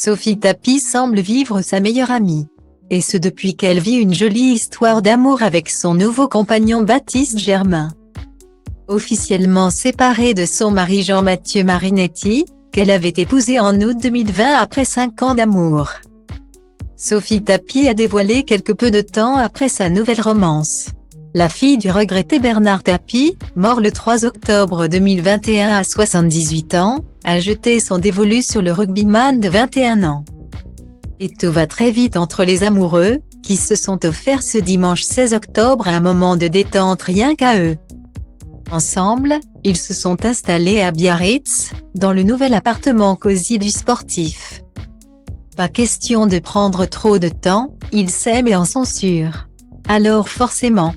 Sophie Tapie semble vivre sa meilleure amie. Et ce depuis qu'elle vit une jolie histoire d'amour avec son nouveau compagnon Baptiste Germain. Officiellement séparée de son mari Jean-Mathieu Marinetti, qu'elle avait épousé en août 2020 après 5 ans d'amour. Sophie Tapie a dévoilé quelque peu de temps après sa nouvelle romance. La fille du regretté Bernard Tapie, mort le 3 octobre 2021 à 78 ans, a jeté son dévolu sur le rugbyman de 21 ans. Et tout va très vite entre les amoureux, qui se sont offerts ce dimanche 16 octobre un moment de détente rien qu'à eux. Ensemble, ils se sont installés à Biarritz, dans le nouvel appartement cosy du sportif. Pas question de prendre trop de temps, ils s'aiment et en sont sûrs. Alors forcément,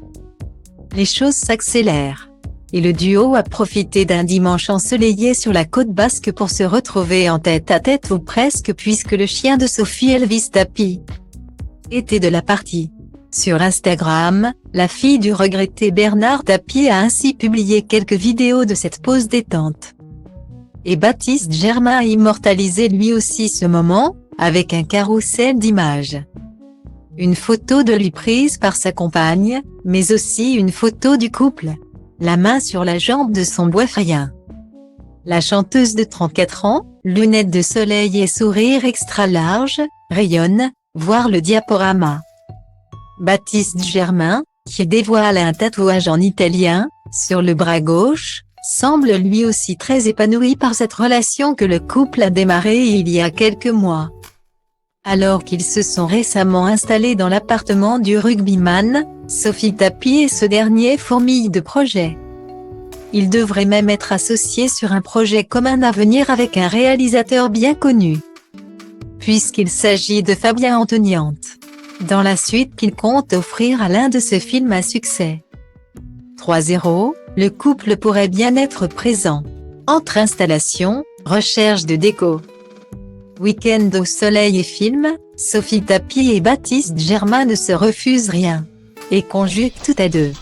les choses s'accélèrent. Et le duo a profité d'un dimanche ensoleillé sur la côte basque pour se retrouver en tête-à-tête ou presque puisque le chien de Sophie Elvis Tapie était de la partie. Sur Instagram, la fille du regretté Bernard Tapie a ainsi publié quelques vidéos de cette pause détente. Et Baptiste Germain a immortalisé lui aussi ce moment, avec un carrousel d'images. Une photo de lui prise par sa compagne, mais aussi une photo du couple, la main sur la jambe de son boyfriend. La chanteuse de 34 ans, lunettes de soleil et sourire extra large, rayonne, voir le diaporama. Baptiste Germain, qui dévoile un tatouage en italien, sur le bras gauche, semble lui aussi très épanoui par cette relation que le couple a démarrée il y a quelques mois. Alors qu'ils se sont récemment installés dans l'appartement du rugbyman, Sophie Tapie et ce dernier fourmillent de projets. Ils devraient même être associés sur un projet commun à venir avec un réalisateur bien connu. Puisqu'il s'agit de Fabien Antoniante. Dans la suite qu'il compte offrir à l'un de ses films à succès. 3-0, le couple pourrait bien être présent. Entre installation, recherche de déco, week-end au soleil et film, Sophie Tapie et Baptiste Germain ne se refusent rien. Et conjuguent tout à deux.